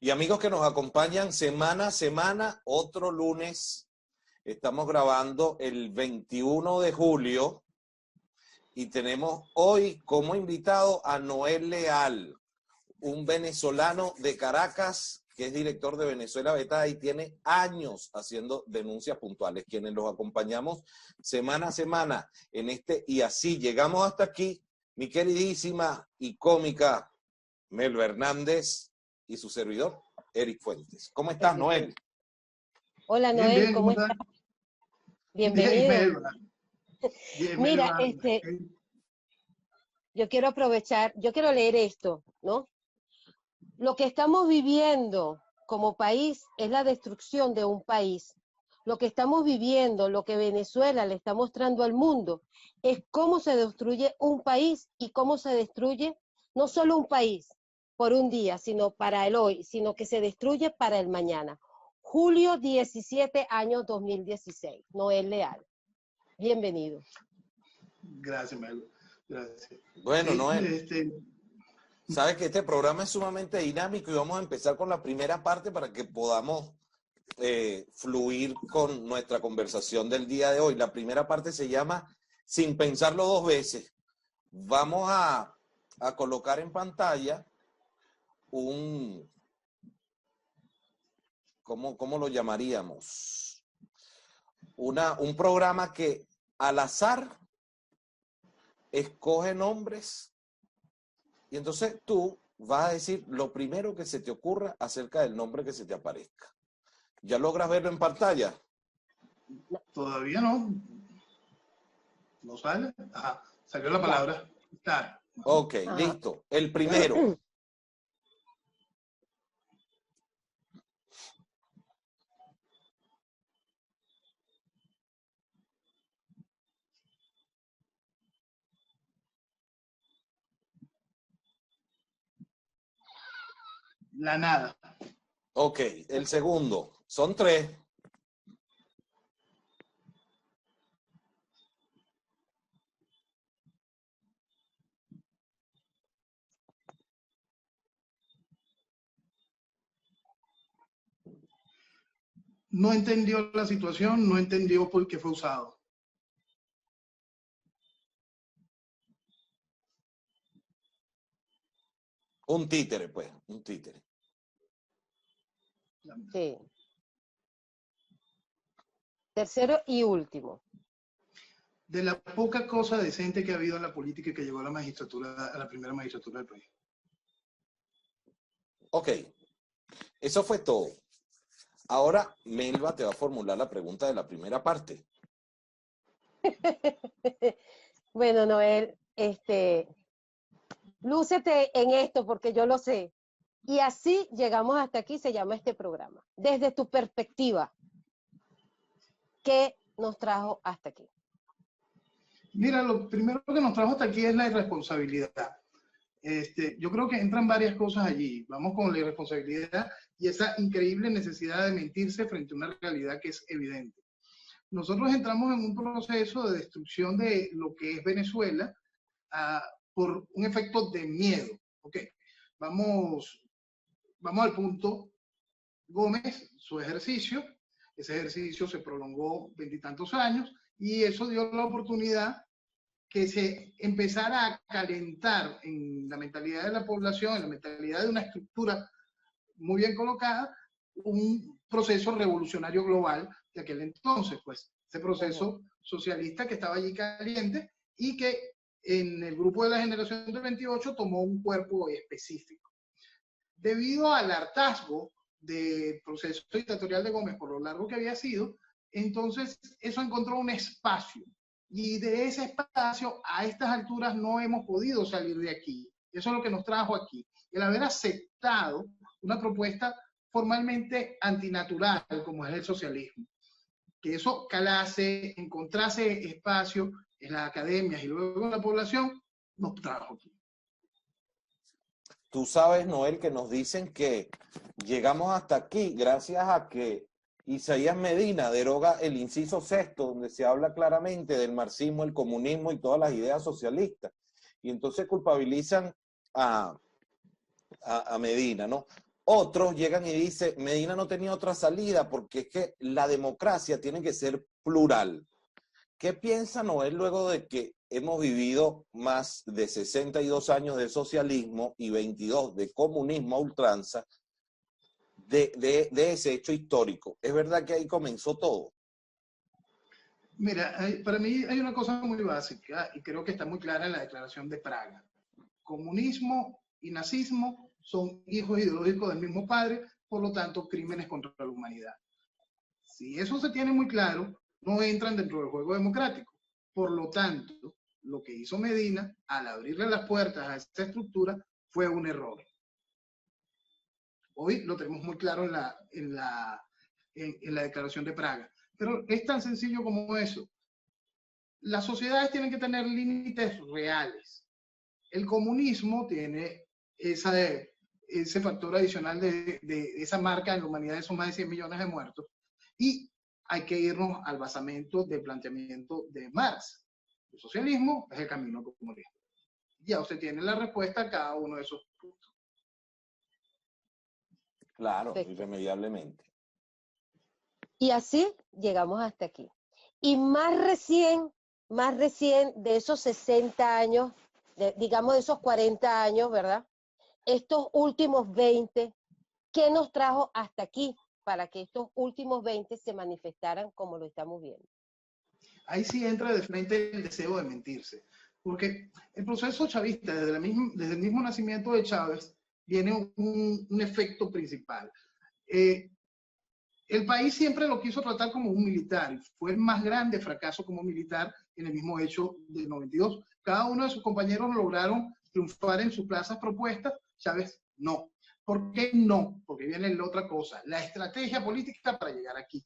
Y amigos que nos acompañan semana a semana, otro lunes, estamos grabando el 21 de julio y tenemos hoy como invitado a Noel Leal, un venezolano de Caracas que es director de Venezuela Vetada y tiene años haciendo denuncias puntuales, quienes los acompañamos semana a semana en este y así llegamos hasta aquí, mi queridísima y cómica Melo Hernández y su servidor, Eric Fuentes. ¿Cómo estás, Noel? Hola, Bien, Noel, bien, ¿cómo ¿cómo estás? estás? Bienvenido. Bien, Mira, yo quiero aprovechar, yo quiero leer esto, ¿no? Lo que estamos viviendo como país es la destrucción de un país. Lo que estamos viviendo, lo que Venezuela le está mostrando al mundo, es cómo se destruye un país y cómo se destruye no solo un país por un día, sino para el hoy, sino que se destruye para el mañana. Julio 17, año 2016. Noel Leal. Bienvenido. Gracias, Melo. Gracias. Bueno, Sí, Noel, sabes que este programa es sumamente dinámico y vamos a empezar con la primera parte para que podamos fluir con nuestra conversación del día de hoy. La primera parte se llama Sin pensarlo dos veces. Vamos a colocar en pantalla un, ¿cómo lo llamaríamos? Un programa que al azar escoge nombres y entonces tú vas a decir lo primero que se te ocurra acerca del nombre que se te aparezca. ¿Ya logras verlo en pantalla? Todavía no. ¿No sale? Ajá, salió la palabra. Está. Ok, listo. El primero. La nada. Ok, el segundo. Son tres. No entendió la situación, no entendió por qué fue usado. Un títere, pues, un títere. Sí. Tercero y último. De la poca cosa decente que ha habido en la política que llegó a la magistratura, a la primera magistratura del país. Ok, eso fue todo. Ahora Melba te va a formular la pregunta de la primera parte. Bueno, Noel, lúcete en esto porque yo lo sé. Y así llegamos hasta aquí, se llama este programa. Desde tu perspectiva, ¿qué nos trajo hasta aquí? Mira, lo primero que nos trajo hasta aquí es la irresponsabilidad. Yo creo que entran varias cosas allí. Vamos con la irresponsabilidad y esa increíble necesidad de mentirse frente a una realidad que es evidente. Nosotros entramos en un proceso de destrucción de lo que es Venezuela por un efecto de miedo. Okay. Vamos al punto. Gómez, su ejercicio, ese ejercicio se prolongó veintitantos años y eso dio la oportunidad que se empezara a calentar en la mentalidad de la población, en la mentalidad de una estructura muy bien colocada, un proceso revolucionario global de aquel entonces, pues, ese proceso socialista que estaba allí caliente y que en el grupo de la generación del 28 tomó un cuerpo específico. Debido al hartazgo del proceso dictatorial de Gómez por lo largo que había sido, entonces eso encontró un espacio. Y de ese espacio, a estas alturas, no hemos podido salir de aquí. Eso es lo que nos trajo aquí. El haber aceptado una propuesta formalmente antinatural, como es el socialismo. Que eso calase, encontrase espacio en las academias y luego en la población, nos trajo aquí. Tú sabes, Noel, que nos dicen que llegamos hasta aquí gracias a que Isaías Medina deroga el inciso sexto, donde se habla claramente del marxismo, el comunismo y todas las ideas socialistas. Y entonces culpabilizan a Medina, ¿no? Otros llegan y dicen, Medina no tenía otra salida porque es que la democracia tiene que ser plural. ¿Qué piensa Noel luego de que hemos vivido más de 62 años de socialismo y 22 de comunismo a ultranza de ese hecho histórico? ¿Es verdad que ahí comenzó todo? Mira, para mí hay una cosa muy básica y creo que está muy clara en la Declaración de Praga. Comunismo y nazismo son hijos ideológicos del mismo padre, por lo tanto, crímenes contra la humanidad. Si eso se tiene muy claro, no entran dentro del juego democrático. Por lo tanto, lo que hizo Medina al abrirle las puertas a esta estructura fue un error. Hoy lo tenemos muy claro en la Declaración de Praga. Pero es tan sencillo como eso. Las sociedades tienen que tener límites reales. El comunismo tiene ese factor adicional de esa marca en la humanidad de esos más de 100 millones de muertos. Y hay que irnos al basamento del planteamiento de Marx. El socialismo es el camino comunista. Ya usted tiene la respuesta a cada uno de esos puntos. Claro, perfecto, irremediablemente. Y así llegamos hasta aquí. Y más recién de esos 60 años, digamos de esos 40 años, ¿verdad? Estos últimos 20, ¿qué nos trajo hasta aquí para que estos últimos 20 se manifestaran como lo estamos viendo? Ahí sí entra de frente el deseo de mentirse, porque el proceso chavista, desde el mismo nacimiento de Chávez, viene un efecto principal. El país siempre lo quiso tratar como un militar, y fue el más grande fracaso como militar en el mismo hecho del 92. Cada uno de sus compañeros lograron triunfar en sus plazas propuestas, Chávez no. ¿Por qué no? Porque viene la otra cosa, la estrategia política para llegar aquí.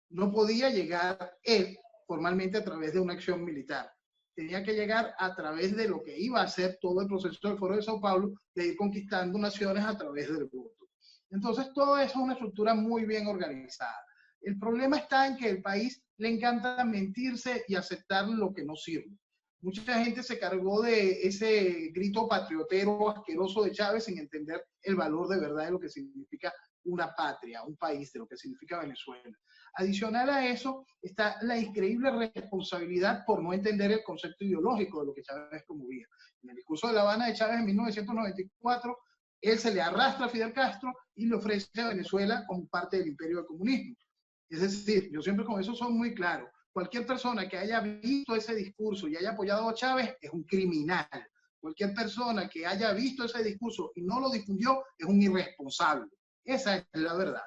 No podía llegar él formalmente a través de una acción militar. Tenía que llegar a través de lo que iba a ser todo el proceso del Foro de Sao Paulo, de ir conquistando naciones a través del voto. Entonces, todo eso es una estructura muy bien organizada. El problema está en que el país le encanta mentirse y aceptar lo que no sirve. Mucha gente se cargó de ese grito patriotero asqueroso de Chávez sin entender el valor de verdad de lo que significa una patria, un país, de lo que significa Venezuela. Adicional a eso está la increíble responsabilidad por no entender el concepto ideológico de lo que Chávez promovía. En el discurso de La Habana de Chávez en 1994, él se le arrastra a Fidel Castro y le ofrece a Venezuela como parte del imperio del comunismo. Es decir, yo siempre con eso soy muy claro. Cualquier persona que haya visto ese discurso y haya apoyado a Chávez es un criminal. Cualquier persona que haya visto ese discurso y no lo difundió es un irresponsable. Esa es la verdad.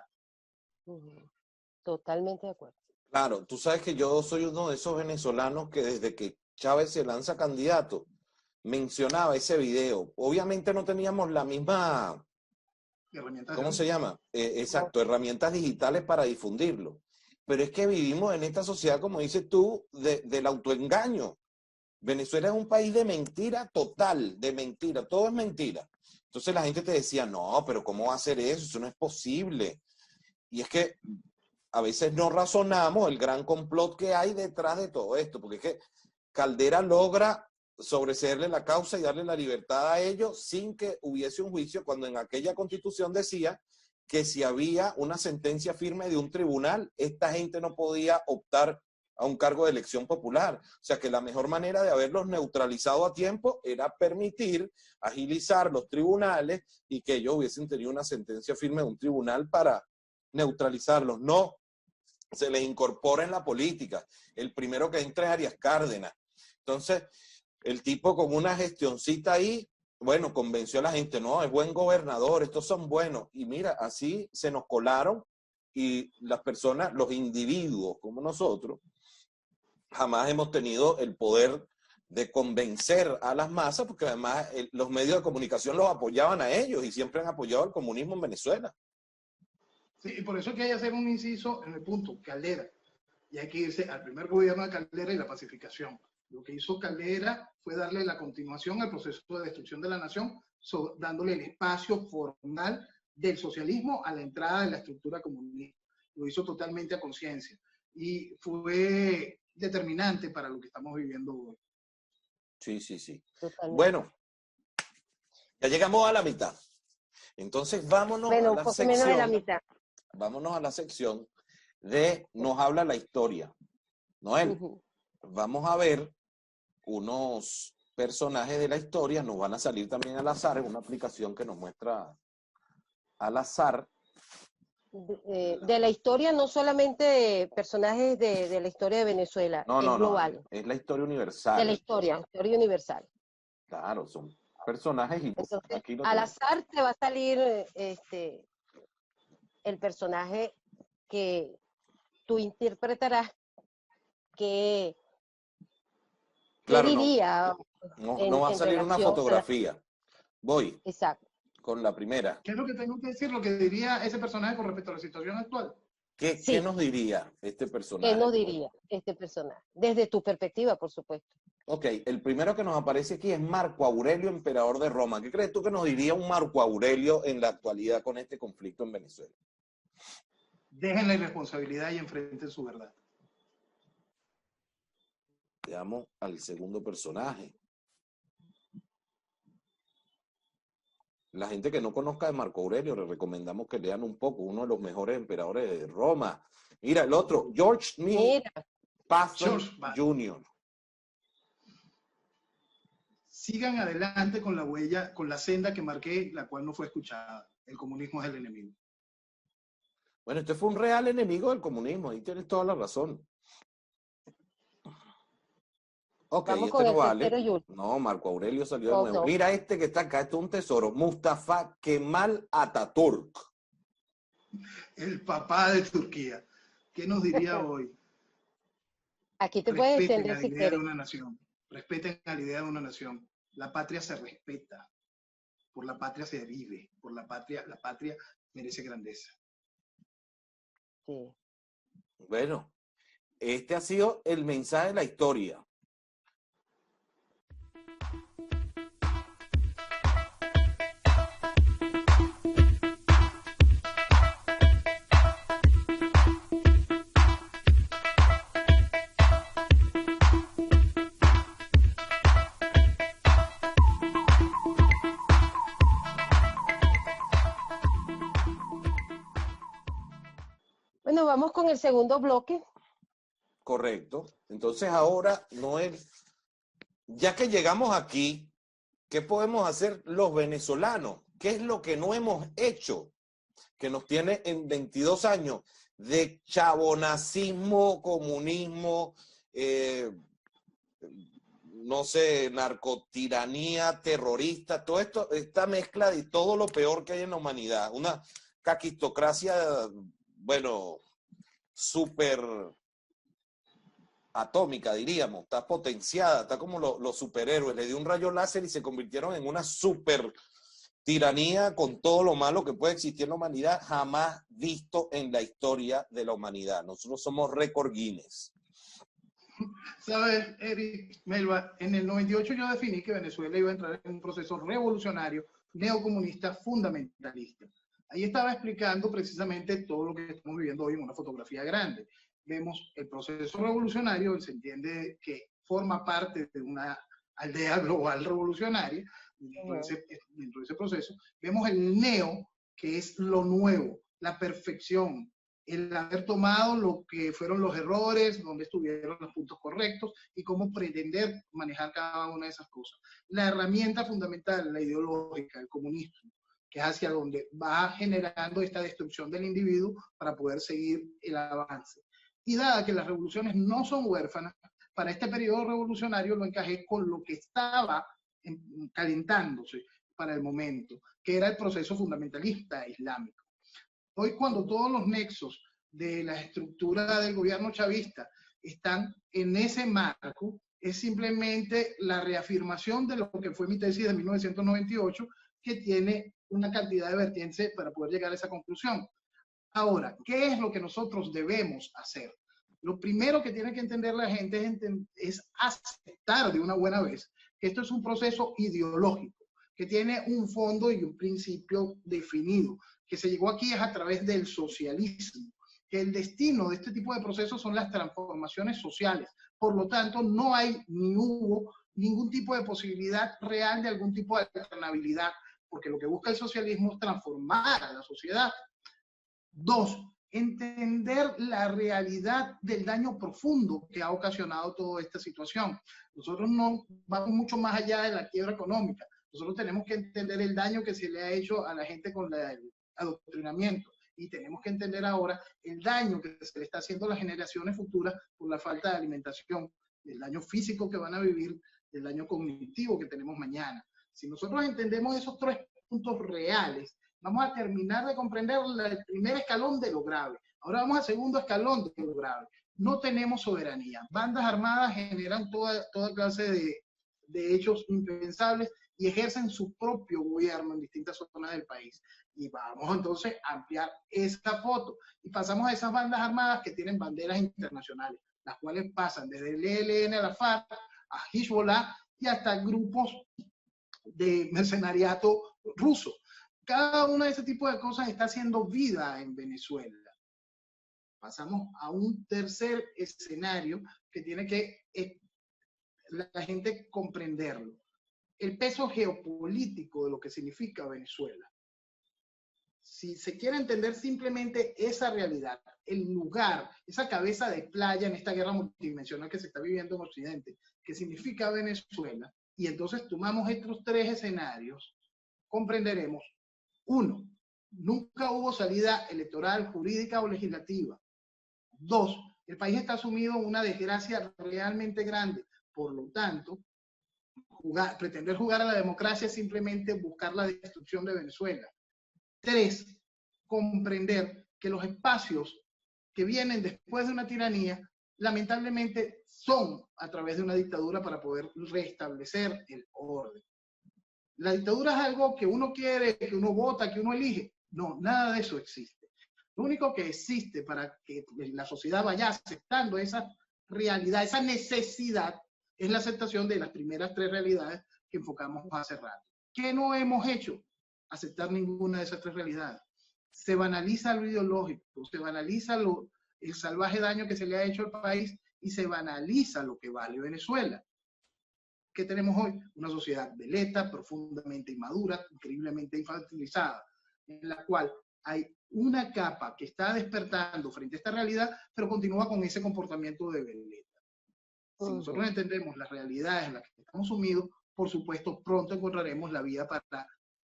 Totalmente de acuerdo. Claro, tú sabes que yo soy uno de esos venezolanos que desde que Chávez se lanza candidato, mencionaba ese video. Obviamente no teníamos la misma, ¿cómo se llama? Exacto, herramientas digitales para difundirlo. Pero es que vivimos en esta sociedad, como dices tú, del autoengaño. Venezuela es un país de mentira total, de mentira, todo es mentira. Entonces la gente te decía, no, pero ¿cómo va a hacer eso? Eso no es posible. Y es que a veces no razonamos el gran complot que hay detrás de todo esto, porque es que Caldera logra sobreseerle la causa y darle la libertad a ellos sin que hubiese un juicio, cuando en aquella constitución decía que si había una sentencia firme de un tribunal, esta gente no podía optar a un cargo de elección popular. O sea que la mejor manera de haberlos neutralizado a tiempo era permitir agilizar los tribunales y que ellos hubiesen tenido una sentencia firme de un tribunal para neutralizarlos. No, se les incorpora en la política. El primero que entra es Arias Cárdenas. Entonces, el tipo con una gestioncita ahí, bueno, convenció a la gente, no, es buen gobernador, estos son buenos. Y mira, así se nos colaron y las personas, los individuos como nosotros, jamás hemos tenido el poder de convencer a las masas, porque además los medios de comunicación los apoyaban a ellos y siempre han apoyado al comunismo en Venezuela. Sí, y por eso es que hay que hacer un inciso en el punto, Caldera. Y hay que irse al primer gobierno de Caldera y la pacificación. Lo que hizo Caldera fue darle la continuación al proceso de destrucción de la nación, dándole el espacio formal del socialismo a la entrada de la estructura comunista. Lo hizo totalmente a conciencia. Y fue determinante para lo que estamos viviendo hoy. Sí, sí, sí. Totalmente. Bueno, ya llegamos a la mitad. Entonces vámonos a Bueno, un la poco menos de la sección, mitad. vámonos a la sección de Nos habla la historia. Noel, Ujú. vamos a ver unos personajes de la historia, nos van a salir también al azar, es una aplicación que nos muestra al azar. De la historia, no solamente de personajes de la historia de Venezuela, No, es no, no, global, es la historia de la universal. historia universal. Claro, son personajes y Entonces, aquí lo al tenemos. azar te va a salir el personaje que tú interpretarás, que, qué Claro, no, diría no va a en salir una relación a la... fotografía. Voy Exacto. con la primera. ¿Qué es lo que tengo que decir? Lo que diría ese personaje con respecto a la situación actual. ¿Qué Sí, nos diría este ¿qué personaje? nos diría este personaje? Desde tu perspectiva, por supuesto. Ok, el primero que nos aparece aquí es Marco Aurelio, emperador de Roma. ¿Qué crees tú que nos diría un Marco Aurelio en la actualidad con este conflicto en Venezuela? Dejen la irresponsabilidad y enfrenten su verdad. Veamos al segundo personaje. La gente que no conozca de Marco Aurelio, le recomendamos que lean un poco, uno de los mejores emperadores de Roma. Mira, el otro, George Mira, Patton George Bush. Jr. Sigan adelante con la huella, con la senda que marqué, la cual no fue escuchada. El comunismo es el enemigo. Bueno, este fue un real enemigo del comunismo, ahí tienes toda la razón. Ok, vamos este con no el tercero, vale. Yul. No, Marco Aurelio salió de Oh, nuevo. no. Mira este que está acá, esto es un tesoro. Mustafa Kemal Atatürk. El papá de Turquía. ¿Qué nos diría hoy? Aquí te puedes Respeten extender a la si idea de quieres. una nación. Respeten a la idea de una nación. La patria se respeta. Por la patria se vive. Por la patria merece grandeza. Sí. Bueno, este ha sido el mensaje de la historia. Bueno, vamos con el segundo bloque. Correcto. Entonces ahora, Noel, ya que llegamos aquí, ¿qué podemos hacer los venezolanos? ¿Qué es lo que no hemos hecho? Que nos tiene en 22 años de chabonacismo, comunismo, no sé, narcotiranía, terrorista, todo esto, esta mezcla de todo lo peor que hay en la humanidad. Una caquistocracia, bueno, súper atómica, diríamos, está potenciada, está como los superhéroes, le dio un rayo láser y se convirtieron en una super tiranía con todo lo malo que puede existir en la humanidad, jamás visto en la historia de la humanidad. Nosotros somos récord Guinness. ¿Sabes, Eric, Melba? En el 98 yo definí que Venezuela iba a entrar en un proceso revolucionario, neocomunista, fundamentalista. Ahí estaba explicando precisamente todo lo que estamos viviendo hoy en una fotografía grande. Vemos el proceso revolucionario, se entiende que forma parte de una aldea global revolucionaria dentro de ese proceso. Vemos el neo, que es lo nuevo, la perfección, el haber tomado lo que fueron los errores, donde estuvieron los puntos correctos y cómo pretender manejar cada una de esas cosas. La herramienta fundamental, la ideológica, el comunismo, que es hacia donde va generando esta destrucción del individuo para poder seguir el avance. Y dada que las revoluciones no son huérfanas, para este periodo revolucionario lo encajé con lo que estaba calentándose para el momento, que era el proceso fundamentalista islámico. Hoy, cuando todos los nexos de la estructura del gobierno chavista están en ese marco, es simplemente la reafirmación de lo que fue mi tesis de 1998, que tiene una cantidad de vertientes para poder llegar a esa conclusión. Ahora, ¿qué es lo que nosotros debemos hacer? Lo primero que tiene que entender la gente es aceptar de una buena vez que esto es un proceso ideológico, que tiene un fondo y un principio definido, que se llegó aquí es a través del socialismo, que el destino de este tipo de procesos son las transformaciones sociales. Por lo tanto, no hay ni hubo ningún tipo de posibilidad real de algún tipo de alternabilidad porque lo que busca el socialismo es transformar a la sociedad. Dos, entender la realidad del daño profundo que ha ocasionado toda esta situación. Nosotros no vamos mucho más allá de la quiebra económica. Nosotros tenemos que entender el daño que se le ha hecho a la gente con el adoctrinamiento. Y tenemos que entender ahora el daño que se le está haciendo a las generaciones futuras por la falta de alimentación, el daño físico que van a vivir, el daño cognitivo que tenemos mañana. Si nosotros entendemos esos tres puntos reales, vamos a terminar de comprender el primer escalón de lo grave. Ahora vamos al segundo escalón de lo grave. No tenemos soberanía. Bandas armadas generan toda clase de hechos impensables y ejercen su propio gobierno en distintas zonas del país. Y vamos entonces a ampliar esa foto. Y pasamos a esas bandas armadas que tienen banderas internacionales, las cuales pasan desde el ELN a la FARC, a Hezbollah y hasta grupos de mercenariato ruso. Cada una de ese tipo de cosas está haciendo vida en Venezuela. Pasamos a un tercer escenario que tiene que la gente comprenderlo. El peso geopolítico de lo que significa Venezuela. Si se quiere entender simplemente esa realidad, el lugar, esa cabeza de playa en esta guerra multidimensional que se está viviendo en Occidente, que significa Venezuela, y entonces tomamos estos tres escenarios, comprenderemos. Uno, nunca hubo salida electoral, jurídica o legislativa. Dos, el país está sumido en una desgracia realmente grande. Por lo tanto, pretender jugar a la democracia es simplemente buscar la destrucción de Venezuela. Tres, comprender que los espacios que vienen después de una tiranía, lamentablemente son a través de una dictadura para poder restablecer el orden. La dictadura es algo que uno quiere, que uno vota, que uno elige. No, nada de eso existe. Lo único que existe para que la sociedad vaya aceptando esa realidad, esa necesidad, es la aceptación de las primeras tres realidades que enfocamos hace rato. ¿Qué no hemos hecho? Aceptar ninguna de esas tres realidades. Se banaliza lo ideológico, se banaliza el salvaje daño que se le ha hecho al país y se banaliza lo que vale Venezuela. ¿Qué tenemos hoy? Una sociedad veleta, profundamente inmadura, increíblemente infantilizada, en la cual hay una capa que está despertando frente a esta realidad, pero continúa con ese comportamiento de veleta. Si nosotros entendemos las realidades en las que estamos sumidos, por supuesto, pronto encontraremos la vía para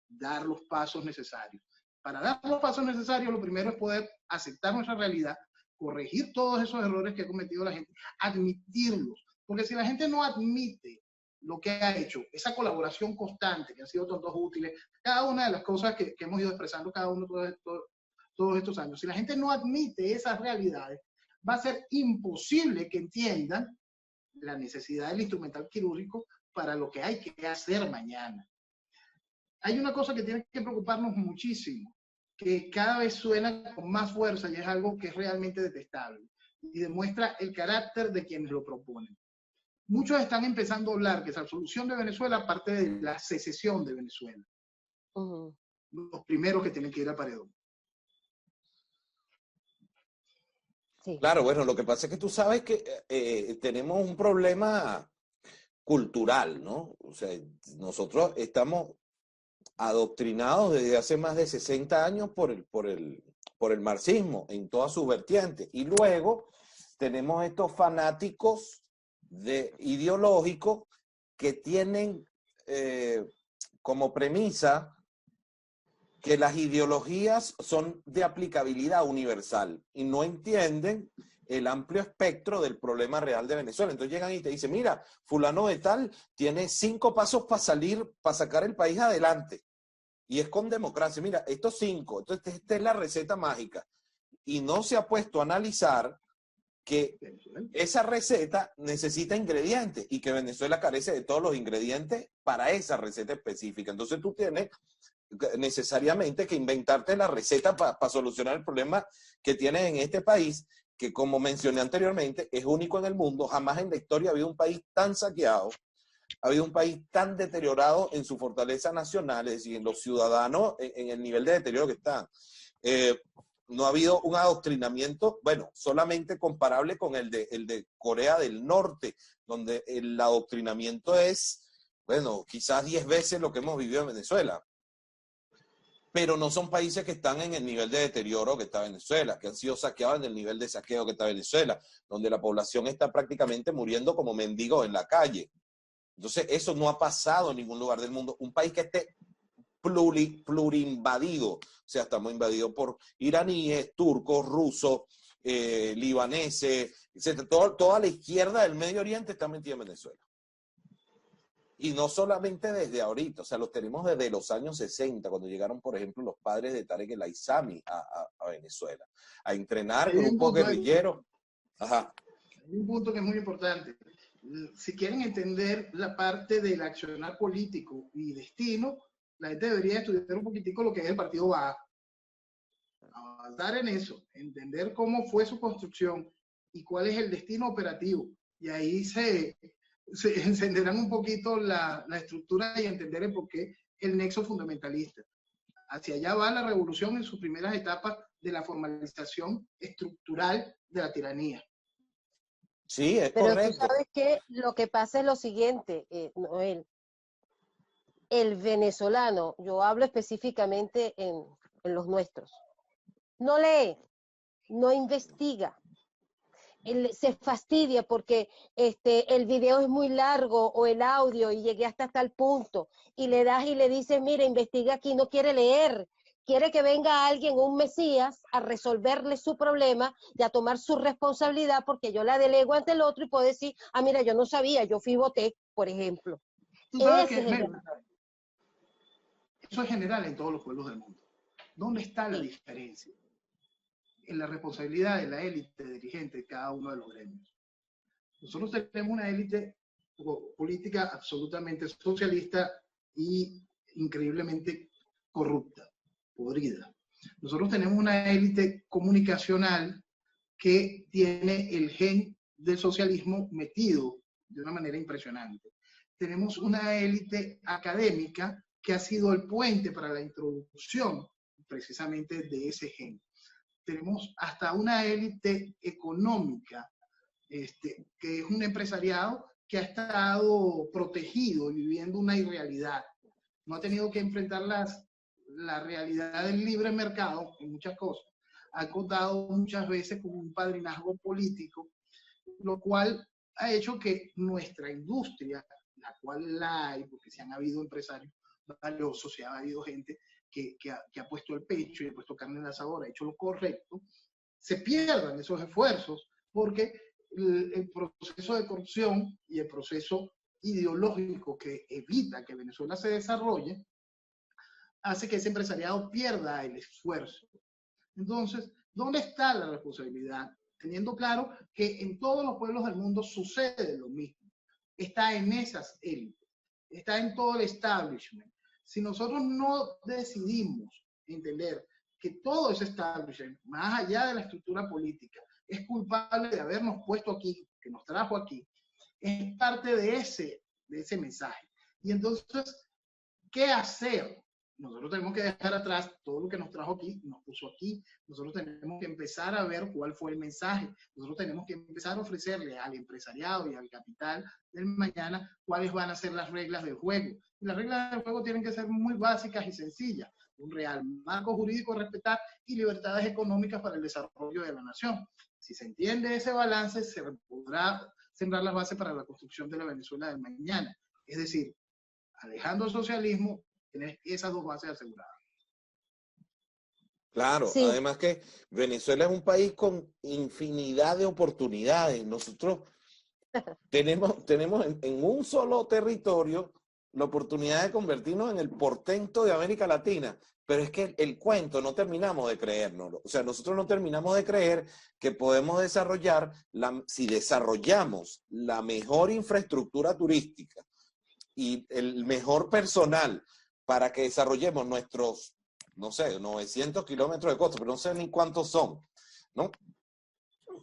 dar los pasos necesarios. Para dar los pasos necesarios, lo primero es poder aceptar nuestra realidad, corregir todos esos errores que ha cometido la gente, admitirlos. Porque si la gente no admite lo que ha hecho, esa colaboración constante, que han sido todos útiles, cada una de las cosas que hemos ido expresando cada uno todos estos años, si la gente no admite esas realidades, va a ser imposible que entiendan la necesidad del instrumental quirúrgico para lo que hay que hacer mañana. Hay una cosa que tiene que preocuparnos muchísimo, que cada vez suena con más fuerza y es algo que es realmente detestable y demuestra el carácter de quienes lo proponen. Muchos están empezando a hablar que esa solución de Venezuela parte de la secesión de Venezuela. Los primeros que tienen que ir a paredón. Sí. Claro, bueno, lo que pasa es que tú sabes que tenemos un problema cultural, ¿no? O sea, nosotros estamos adoctrinados desde hace más de 60 años por el marxismo en todas sus vertientes. Y luego tenemos estos fanáticos ideológicos que tienen como premisa que las ideologías son de aplicabilidad universal y no entienden el amplio espectro del problema real de Venezuela. Entonces llegan y te dicen, mira, fulano de tal tiene 5 pasos para sacar el país adelante. Y es con democracia. Mira, estos 5, entonces esta es la receta mágica. Y no se ha puesto a analizar que esa receta necesita ingredientes y que Venezuela carece de todos los ingredientes para esa receta específica. Entonces tú tienes necesariamente que inventarte la receta para solucionar el problema que tienes en este país, que como mencioné anteriormente, es único en el mundo. Jamás en la historia ha habido un país tan saqueado, ha habido un país tan deteriorado en su fortaleza nacional, es decir, en los ciudadanos, en el nivel de deterioro que están. No ha habido un adoctrinamiento, bueno, solamente comparable con el de Corea del Norte, donde el adoctrinamiento es, bueno, quizás 10 veces lo que hemos vivido en Venezuela. pero no son países que están en el nivel de deterioro que está Venezuela, que han sido saqueados en el nivel de saqueo que está Venezuela, donde la población está prácticamente muriendo como mendigos en la calle. Entonces, eso no ha pasado en ningún lugar del mundo. Un país que esté plurinvadido, o sea, estamos invadidos por iraníes, turcos, rusos, libaneses, etc. Toda la izquierda del Medio Oriente está metida en Venezuela. Y no solamente desde ahorita, o sea, los tenemos desde los años 60, cuando llegaron, por ejemplo, los padres de Tarek El Aissami a Venezuela, a entrenar grupos guerrilleros. Ajá. Hay un punto que es muy importante. Si quieren entender la parte del accionar político y destino, la gente debería estudiar un poquitico lo que es el Partido Baaz. Avanzar en eso, entender cómo fue su construcción y cuál es el destino operativo. Y ahí se encenderán un poquito la estructura y entender el por qué el nexo fundamentalista. Hacia allá va la revolución en sus primeras etapas de la formalización estructural de la tiranía. Sí, es Pero correcto. tú sabes que lo que pasa es lo siguiente, Noel. El venezolano, yo hablo específicamente en los nuestros, no lee, no investiga. Se fastidia porque el video es muy largo o el audio y llegué hasta tal punto y le das y le dices, mira, investiga aquí, no quiere leer, quiere que venga alguien, un mesías, a resolverle su problema y a tomar su responsabilidad porque yo la delego ante el otro y puedo decir, ah, mira, yo no sabía, yo fui y voté, por ejemplo. Tú sabes Ese que es eso es general en todos los pueblos del mundo. ¿Dónde está la diferencia? En la responsabilidad de la élite dirigente de cada uno de los gremios. Nosotros tenemos una élite política absolutamente socialista y increíblemente corrupta, podrida. Nosotros tenemos una élite comunicacional que tiene el gen del socialismo metido de una manera impresionante. Tenemos una élite académica que ha sido el puente para la introducción precisamente de ese gen. Tenemos hasta una élite económica, que es un empresariado que ha estado protegido y viviendo una irrealidad. No ha tenido que enfrentar la realidad del libre mercado en muchas cosas. Ha contado muchas veces con un padrinazgo político, lo cual ha hecho que nuestra industria, la cual la hay, porque se han habido empresarios valiosos, se ha habido gente que ha puesto el pecho y ha puesto carne en la asadora, ha hecho lo correcto, se pierdan esos esfuerzos porque el proceso de corrupción y el proceso ideológico que evita que Venezuela se desarrolle hace que ese empresariado pierda el esfuerzo. Entonces, ¿dónde está la responsabilidad? Teniendo claro que en todos los pueblos del mundo sucede lo mismo. Está en esas élites, está en todo el establishment. Si nosotros no decidimos entender que todo ese establishment, más allá de la estructura política, es culpable de habernos puesto aquí, que nos trajo aquí, es parte de ese mensaje. Y entonces, ¿qué hacer? Nosotros tenemos que dejar atrás todo lo que nos trajo aquí, nos puso aquí. Nosotros tenemos que empezar a ver cuál fue el mensaje. Nosotros tenemos que empezar a ofrecerle al empresariado y al capital del mañana cuáles van a ser las reglas del juego. Y las reglas del juego tienen que ser muy básicas y sencillas. Un real marco jurídico a respetar y libertades económicas para el desarrollo de la nación. Si se entiende ese balance, se podrá sembrar las bases para la construcción de la Venezuela del mañana. Es decir, alejando el socialismo, tener esas dos bases aseguradas. Claro, Sí. Además que Venezuela es un país con infinidad de oportunidades. Nosotros tenemos en un solo territorio la oportunidad de convertirnos en el portento de América Latina, pero es que el cuento no terminamos de creérnoslo. O sea, nosotros no terminamos de creer que podemos desarrollar, si desarrollamos la mejor infraestructura turística y el mejor personal para que desarrollemos nuestros, no sé, 900 kilómetros de costa, pero no sé ni cuántos son, ¿no?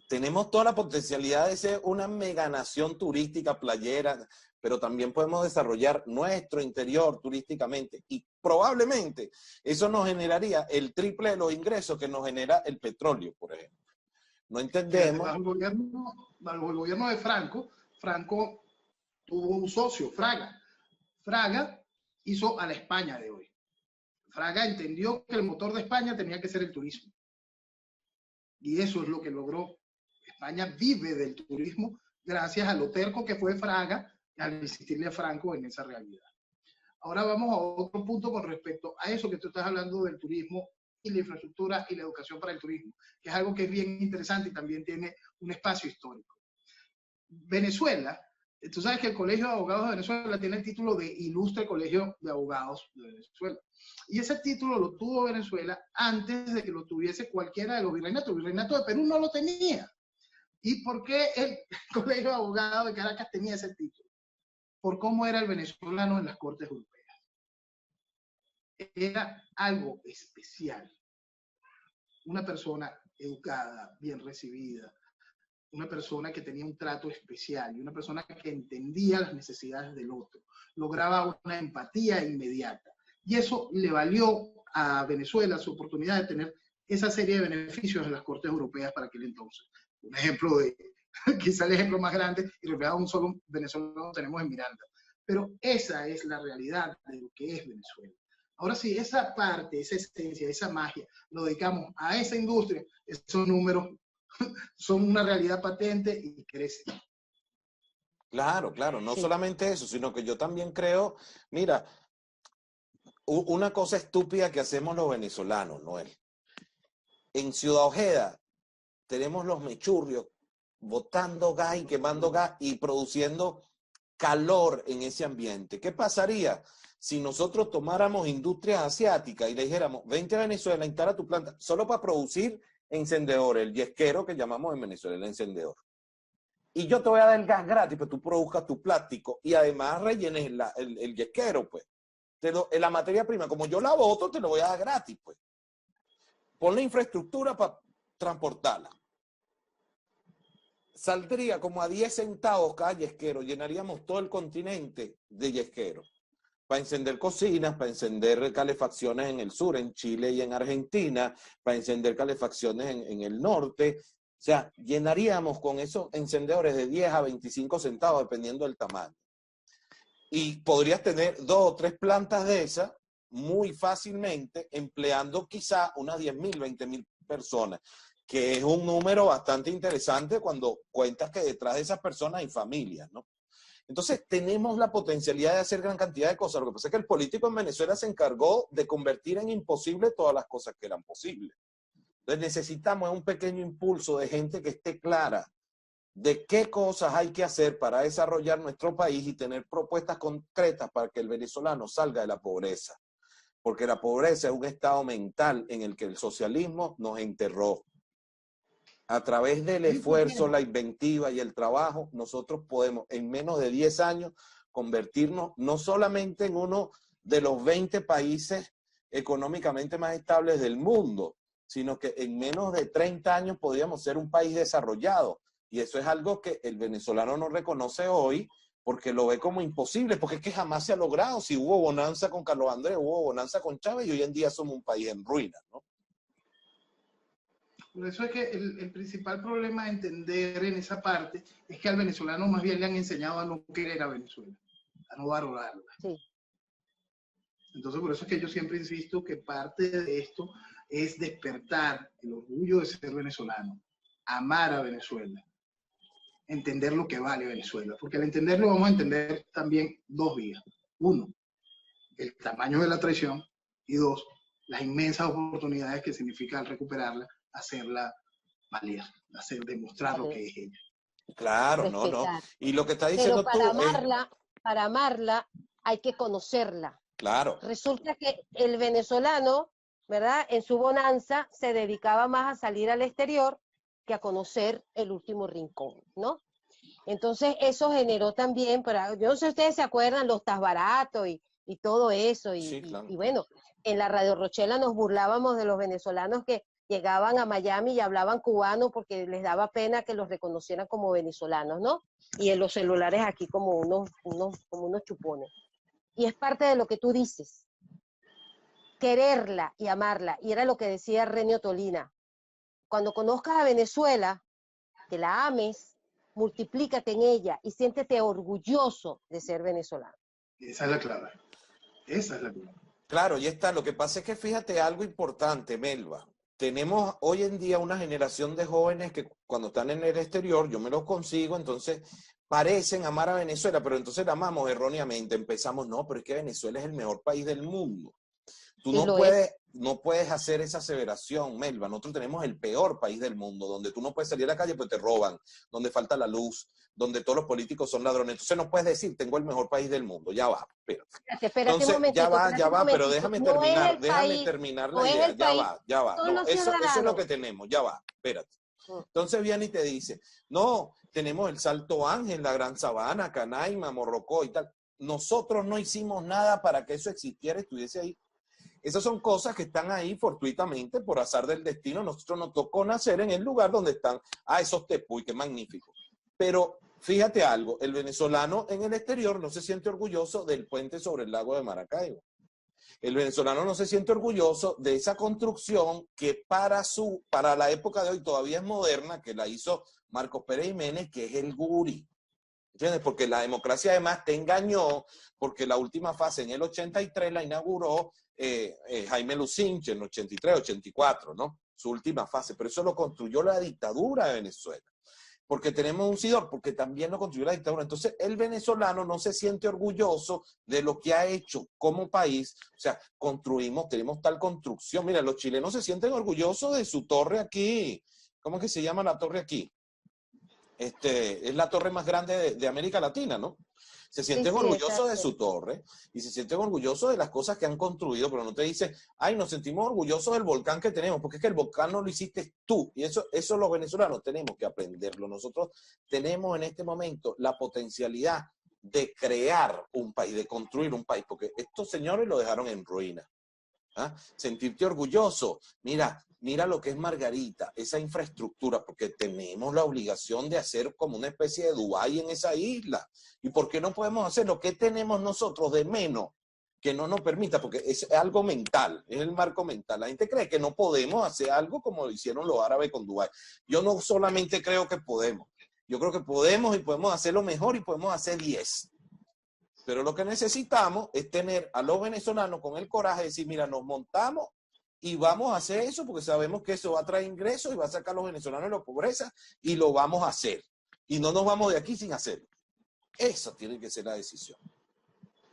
Tenemos toda la potencialidad de ser una meganación turística playera, pero también podemos desarrollar nuestro interior turísticamente y probablemente eso nos generaría el triple de los ingresos que nos genera el petróleo, por ejemplo. No entendemos. Bajo el gobierno de Franco tuvo un socio, Fraga. Fraga hizo a la España de hoy. Fraga entendió que el motor de España tenía que ser el turismo. Y eso es lo que logró. España vive del turismo gracias a lo terco que fue Fraga al insistirle a Franco en esa realidad. Ahora vamos a otro punto con respecto a eso que tú estás hablando del turismo y la infraestructura y la educación para el turismo, que es algo que es bien interesante y también tiene un espacio histórico. Venezuela, tú sabes que el Colegio de Abogados de Venezuela tiene el título de Ilustre Colegio de Abogados de Venezuela. Y ese título lo tuvo Venezuela antes de que lo tuviese cualquiera de los virreinatos. El virreinato de Perú no lo tenía. ¿Y por qué el Colegio de Abogados de Caracas tenía ese título? Por cómo era el venezolano en las Cortes Europeas. Era algo especial. Una persona educada, bien recibida, una persona que tenía un trato especial y una persona que entendía las necesidades del otro, lograba una empatía inmediata. Y eso le valió a Venezuela su oportunidad de tener esa serie de beneficios en las Cortes Europeas para aquel entonces. Un ejemplo de, quizá el ejemplo más grande, y reflejado un solo venezolano tenemos en Miranda. Pero esa es la realidad de lo que es Venezuela. Ahora sí, esa parte, esa esencia, esa magia, lo dedicamos a esa industria, esos números son una realidad patente y crecen. Claro, claro, no Sí. solamente eso, sino que yo también creo, mira, una cosa estúpida que hacemos los venezolanos, Noel. En Ciudad Ojeda tenemos los mechurrios botando gas y quemando gas y produciendo calor en ese ambiente. ¿Qué pasaría si nosotros tomáramos industrias asiáticas y le dijéramos, vente a Venezuela, instala tu planta, solo para producir encendedores, el yesquero que llamamos en Venezuela, el encendedor? Y yo te voy a dar el gas gratis, pero tú produzcas tu plástico y además rellenes el yesquero, pues. La materia prima, como yo la boto, te lo voy a dar gratis, pues. Pon la infraestructura para transportarla. Saldría como a 10 centavos cada yesquero, llenaríamos todo el continente de yesqueros. Para encender cocinas, para encender calefacciones en el sur, en Chile y en Argentina, para encender calefacciones en el norte. O sea, llenaríamos con esos encendedores de 10 a 25 centavos, dependiendo del tamaño. Y podrías tener 2 o 3 plantas de esas muy fácilmente, empleando quizá unas 10.000, 20.000 personas, que es un número bastante interesante cuando cuentas que detrás de esas personas hay familias, ¿no? Entonces, tenemos la potencialidad de hacer gran cantidad de cosas. Lo que pasa es que el político en Venezuela se encargó de convertir en imposible todas las cosas que eran posibles. Entonces, necesitamos un pequeño impulso de gente que esté clara de qué cosas hay que hacer para desarrollar nuestro país y tener propuestas concretas para que el venezolano salga de la pobreza. Porque la pobreza es un estado mental en el que el socialismo nos enterró. A través del esfuerzo, la inventiva y el trabajo, nosotros podemos en menos de 10 años convertirnos no solamente en uno de los 20 países económicamente más estables del mundo, sino que en menos de 30 años podríamos ser un país desarrollado. Y eso es algo que el venezolano no reconoce hoy porque lo ve como imposible, porque es que jamás se ha logrado. Si hubo bonanza con Carlos Andrés, hubo bonanza con Chávez y hoy en día somos un país en ruinas, ¿no? Por eso es que el principal problema a entender en esa parte es que al venezolano más bien le han enseñado a no querer a Venezuela, a no valorarla. Sí. Entonces, por eso es que yo siempre insisto que parte de esto es despertar el orgullo de ser venezolano, amar a Venezuela, entender lo que vale Venezuela, porque al entenderlo vamos a entender también 2 vías. 1, el tamaño de la traición, y 2, las inmensas oportunidades que significa al recuperarla, hacerla valer, demostrar lo que es ella. Claro, Respetar. no. Y lo que está diciendo Pero tú para amarla hay que conocerla. Claro. Resulta que el venezolano, ¿verdad? En su bonanza se dedicaba más a salir al exterior que a conocer el último rincón, ¿no? Entonces eso generó también, yo no sé si ustedes se acuerdan, los tasbaratos y todo eso, Sí, claro. y bueno, en la Radio Rochela nos burlábamos de los venezolanos que llegaban a Miami y hablaban cubano porque les daba pena que los reconocieran como venezolanos, ¿no? Y en los celulares aquí como unos chupones. Y es parte de lo que tú dices, quererla y amarla. Y era lo que decía Renio Tolina. Cuando conozcas a Venezuela, que la ames, multiplícate en ella y siéntete orgulloso de ser venezolano. Esa es la clave. Esa es la clave. Claro, ya está. Lo que pasa es que fíjate algo importante, Melba. Tenemos hoy en día una generación de jóvenes que cuando están en el exterior, yo me los consigo, entonces parecen amar a Venezuela, pero entonces la amamos erróneamente. Empezamos, no, pero es que Venezuela es el mejor país del mundo. Tú Sí lo es. no puedes hacer esa aseveración, Melba. Nosotros tenemos el peor país del mundo, donde tú no puedes salir a la calle porque te roban, donde falta la luz, donde todos los políticos son ladrones. Entonces no puedes decir, tengo el mejor país del mundo. Ya va, espérate. Espérate un Entonces, momentito, espérate ya un va, pero momentito. No es el déjame país, terminar no la es idea. el país, Ya va. son No, los eso es lo ciudadanos. que tenemos, ya va, espérate. Mm. Entonces viene y te dice, no, tenemos el Salto Ángel, la Gran Sabana, Canaima, Morrocoy y tal. Nosotros no hicimos nada para que eso existiera, estuviese ahí. Esas son cosas que están ahí fortuitamente, por azar del destino. Nosotros nos tocó nacer en el lugar donde están, esos tepuy, qué magnífico. Pero fíjate algo, el venezolano en el exterior no se siente orgulloso del puente sobre el lago de Maracaibo. El venezolano no se siente orgulloso de esa construcción que para la época de hoy todavía es moderna, que la hizo Marcos Pérez Jiménez, que es el Guri. ¿Entiendes? Porque la democracia además te engañó, porque la última fase en el 83 la inauguró Jaime Lucinche en el 83, 84, ¿no? Su última fase. Pero eso lo construyó la dictadura de Venezuela. Porque tenemos un SIDOR, porque también lo construyó la dictadura. Entonces, el venezolano no se siente orgulloso de lo que ha hecho como país. O sea, tenemos tal construcción. Mira, los chilenos se sienten orgullosos de su torre aquí. ¿Cómo es que se llama la torre aquí? Es la torre más grande de América Latina, ¿no? Se sienten Sí, orgullosos de exacto. su torre y se sienten orgullosos de las cosas que han construido, pero no te dicen, ay, nos sentimos orgullosos del volcán que tenemos, porque es que el volcán no lo hiciste tú. Y eso los venezolanos tenemos que aprenderlo. Nosotros tenemos en este momento la potencialidad de crear un país, de construir un país, porque estos señores lo dejaron en ruina. ¿Ah? Sentirte orgulloso. Mira lo que es Margarita, esa infraestructura, porque tenemos la obligación de hacer como una especie de Dubái en esa isla. ¿Y por qué no podemos hacer lo que tenemos nosotros de menos que no nos permita? Porque es algo mental, es el marco mental. La gente cree que no podemos hacer algo como lo hicieron los árabes con Dubái. Yo no solamente creo que podemos, yo creo que podemos y podemos hacerlo mejor y podemos hacer 10. Pero lo que necesitamos es tener a los venezolanos con el coraje de decir, mira, nos montamos y vamos a hacer eso porque sabemos que eso va a traer ingresos y va a sacar a los venezolanos de la pobreza y lo vamos a hacer. Y no nos vamos de aquí sin hacerlo. Esa tiene que ser la decisión.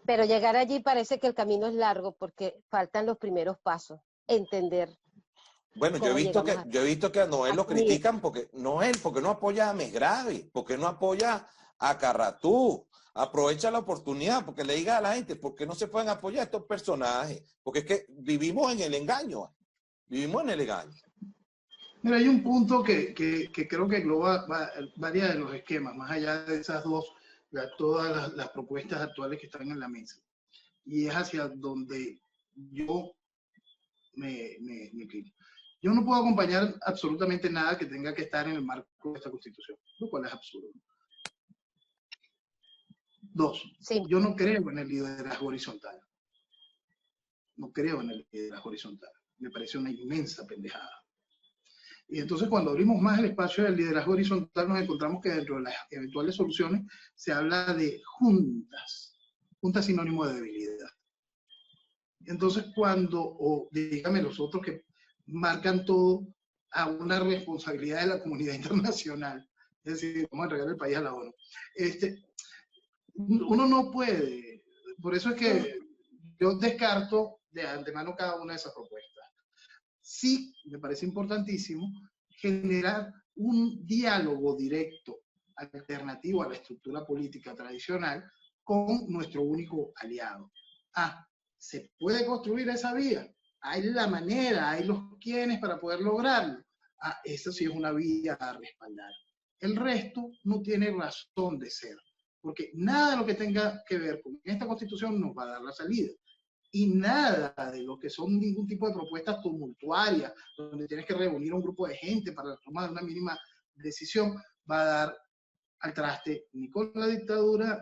Pero llegar allí parece que el camino es largo porque faltan los primeros pasos. Entender Bueno, cómo llegamos yo he visto que a a Noel lo asumir. critican porque no apoya a Mesgravi, porque no apoya a Carratú. Aprovecha la oportunidad porque le diga a la gente por qué no se pueden apoyar a estos personajes. Porque es que vivimos en el engaño. Vivimos en el engaño. Mira, hay un punto que creo que engloba varios de los esquemas, más allá de esas dos, todas las propuestas actuales que están en la mesa. Y es hacia donde yo me inclino. Yo no puedo acompañar absolutamente nada que tenga que estar en el marco de esta Constitución, lo cual es absurdo. Dos, Sí. yo no creo en el liderazgo horizontal. No creo en el liderazgo horizontal. Me parece una inmensa pendejada. Y entonces cuando abrimos más el espacio del liderazgo horizontal nos encontramos que dentro de las eventuales soluciones se habla de juntas. Juntas sinónimo de debilidad. Entonces o dígame los otros que marcan todo a una responsabilidad de la comunidad internacional, es decir, vamos a entregar el país a la ONU. Uno no puede, por eso es que yo descarto de antemano cada una de esas propuestas. Sí, me parece importantísimo generar un diálogo directo, alternativo a la estructura política tradicional, con nuestro único aliado. ¿Se puede construir esa vía? Hay la manera, hay los quienes para poder lograrlo. Esa sí es una vía a respaldar. El resto no tiene razón de ser, porque nada de lo que tenga que ver con esta Constitución nos va a dar la salida. Y nada de lo que son ningún tipo de propuestas tumultuarias, donde tienes que reunir a un grupo de gente para la toma de una mínima decisión, va a dar al traste ni con la dictadura,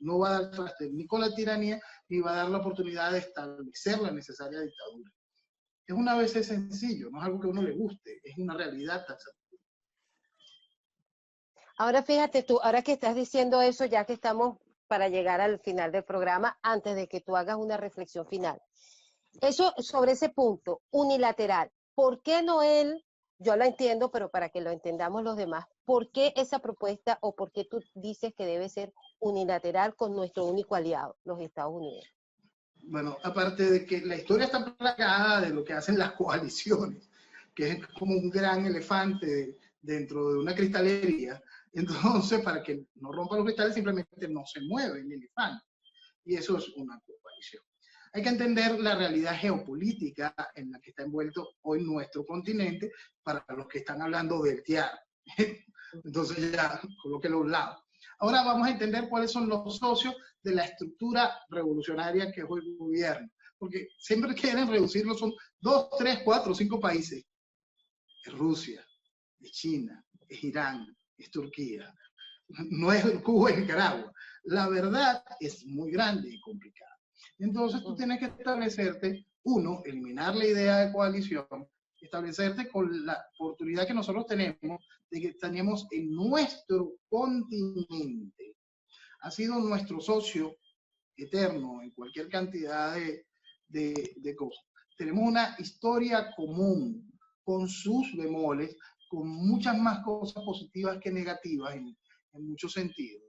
no va a dar al traste ni con la tiranía, ni va a dar la oportunidad de establecer la necesaria dictadura. Es una vez sencillo, no es algo que a uno le guste, es una realidad taxativa. Ahora fíjate tú, ahora que estás diciendo eso, ya que estamos para llegar al final del programa antes de que tú hagas una reflexión final. Eso sobre ese punto, unilateral. ¿Por qué Noel? Yo lo entiendo, pero para que lo entendamos los demás, ¿por qué esa propuesta o por qué tú dices que debe ser unilateral con nuestro único aliado, los Estados Unidos? Bueno, aparte de que la historia está plagada de lo que hacen las coaliciones, que es como un gran elefante dentro de una cristalería, entonces para que no rompa los cristales simplemente no se mueve el elefante, y eso es una coalición. Hay que entender la realidad geopolítica en la que está envuelto hoy nuestro continente para los que están hablando del TIAR. Entonces ya colóquelo a un lado. Ahora vamos a entender cuáles son los socios de la estructura revolucionaria que es hoy el gobierno. Porque siempre quieren reducirlo, son 2, 3, 4, 5 países. Es Rusia, es China, es Irán, es Turquía. No es Cuba y Nicaragua. La verdad es muy grande y complicada. Entonces tú tienes que establecerte, uno, eliminar la idea de coalición, establecerte con la oportunidad que nosotros tenemos de que tenemos en nuestro continente. Ha sido nuestro socio eterno en cualquier cantidad de cosas. Tenemos una historia común con sus bemoles, con muchas más cosas positivas que negativas en muchos sentidos.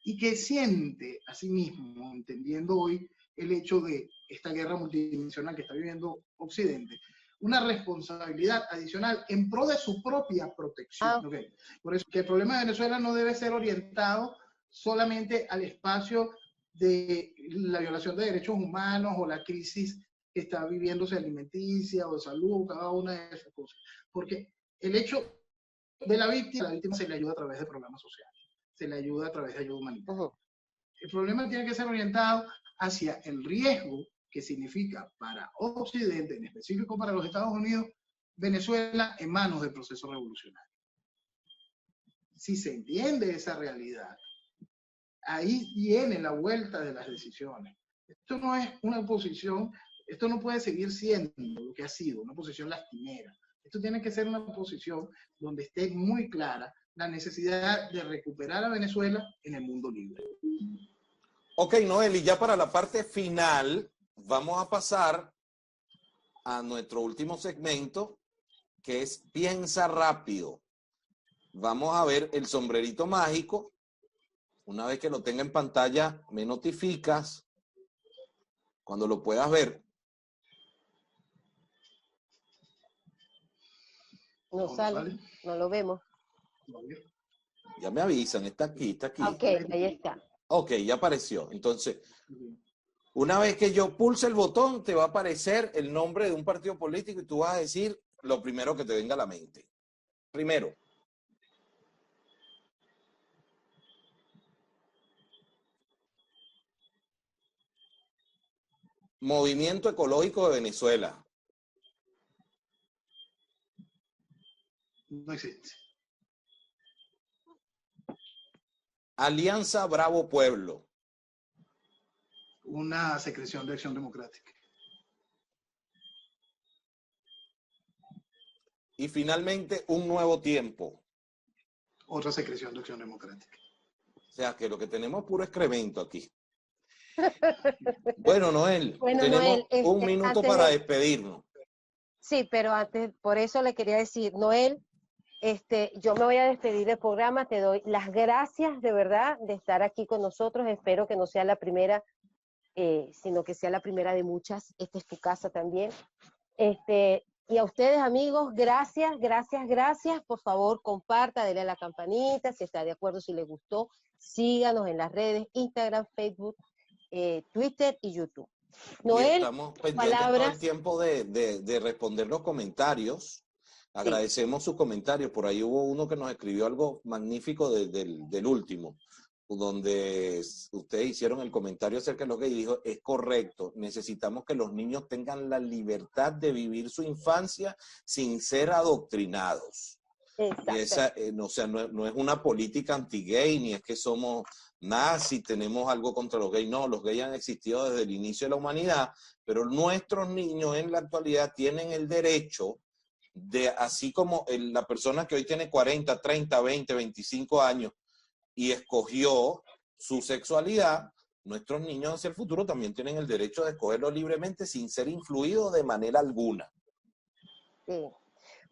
Y que siente a sí mismo, entendiendo hoy el hecho de esta guerra multidimensional que está viviendo Occidente, una responsabilidad adicional en pro de su propia protección. ¿Okay? Por eso que el problema de Venezuela no debe ser orientado solamente al espacio de la violación de derechos humanos o la crisis que está viviéndose alimenticia o de salud, cada una de esas cosas. Porque el hecho de la víctima se le ayuda a través de programas sociales, se le ayuda a través de ayuda humanitaria. El problema tiene que ser orientado hacia el riesgo que significa para Occidente, en específico para los Estados Unidos, Venezuela en manos del proceso revolucionario. Si se entiende esa realidad, ahí viene la vuelta de las decisiones. Esto no es una posición, esto no puede seguir siendo lo que ha sido, una posición lastimera. Esto tiene que ser una posición donde esté muy clara la necesidad de recuperar a Venezuela en el mundo libre. Ok, Noel, y ya para la parte final, vamos a pasar a nuestro último segmento, que es Piensa Rápido. Vamos a ver el sombrerito mágico. Una vez que lo tenga en pantalla, me notificas cuando lo puedas ver. No sale, no lo vemos. Ya me avisan, está aquí, está aquí. Ok, ahí está. Ok, ya apareció. Entonces, una vez que yo pulse el botón, te va a aparecer el nombre de un partido político y tú vas a decir lo primero que te venga a la mente. Primero. Movimiento Ecológico de Venezuela. No existe. Alianza Bravo Pueblo. Una secreción de Acción Democrática. Y finalmente, Un Nuevo Tiempo. Otra secreción de Acción Democrática. O sea, que lo que tenemos es puro excremento aquí. Bueno, Noel, tenemos un minuto para despedirnos. Sí, pero antes, por eso le quería decir, Noel, yo me voy a despedir del programa, te doy las gracias de verdad de estar aquí con nosotros, espero que no sea la primera, sino que sea la primera de muchas, esta es tu casa también. Y a ustedes, amigos, gracias, gracias, gracias, por favor, comparta, denle a la campanita, si está de acuerdo, si les gustó, síganos en las redes, Instagram, Facebook, Twitter y YouTube. Noel, y estamos pendientes todo el tiempo de responder los comentarios. Agradecemos sus comentarios. Por ahí hubo uno que nos escribió algo magnífico del último, donde ustedes hicieron el comentario acerca de lo que dijo. Es correcto. Necesitamos que los niños tengan la libertad de vivir su infancia sin ser adoctrinados. Y esa, o sea, no es una política anti-gay, ni es que somos nazis, tenemos algo contra los gays. No, los gays han existido desde el inicio de la humanidad, pero nuestros niños en la actualidad tienen el derecho de, así como la persona que hoy tiene 40, 30, 20, 25 años y escogió su sexualidad, nuestros niños hacia el futuro también tienen el derecho de escogerlo libremente sin ser influidos de manera alguna. Sí.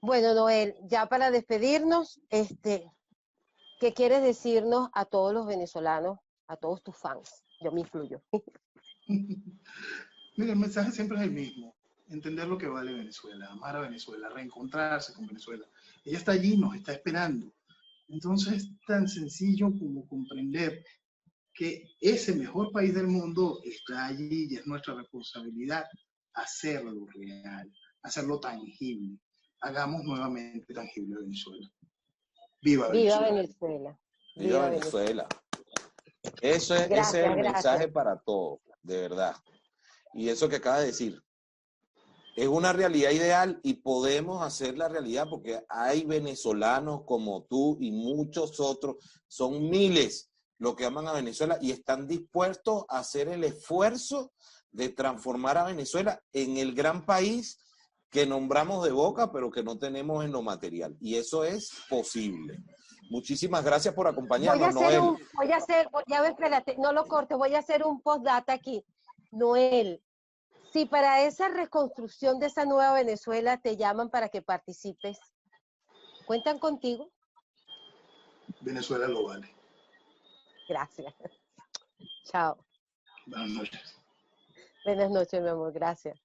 Bueno, Noel, ya para despedirnos, ¿qué quieres decirnos a todos los venezolanos, a todos tus fans? Yo me incluyo. Mira, el mensaje siempre es el mismo. Entender lo que vale Venezuela, amar a Venezuela, reencontrarse con Venezuela. Ella está allí, nos está esperando. Entonces es tan sencillo como comprender que ese mejor país del mundo está allí y es nuestra responsabilidad hacerlo real, hacerlo tangible. Hagamos nuevamente tangible Venezuela. ¡Viva Viva Venezuela! Venezuela. Viva Venezuela. Ese es el mensaje para todos, de verdad. Y eso que acaba de decir, es una realidad ideal y podemos hacer la realidad porque hay venezolanos como tú y muchos otros, son miles los que aman a Venezuela y están dispuestos a hacer el esfuerzo de transformar a Venezuela en el gran país que nombramos de boca, pero que no tenemos en lo material. Y eso es posible. Muchísimas gracias por acompañarnos, Noel. Espérate, no lo cortes, voy a hacer un postdata aquí. Noel, si para esa reconstrucción de esa nueva Venezuela te llaman para que participes, ¿cuentan contigo? Venezuela lo vale. Gracias. Chao. Buenas noches. Buenas noches, mi amor. Gracias.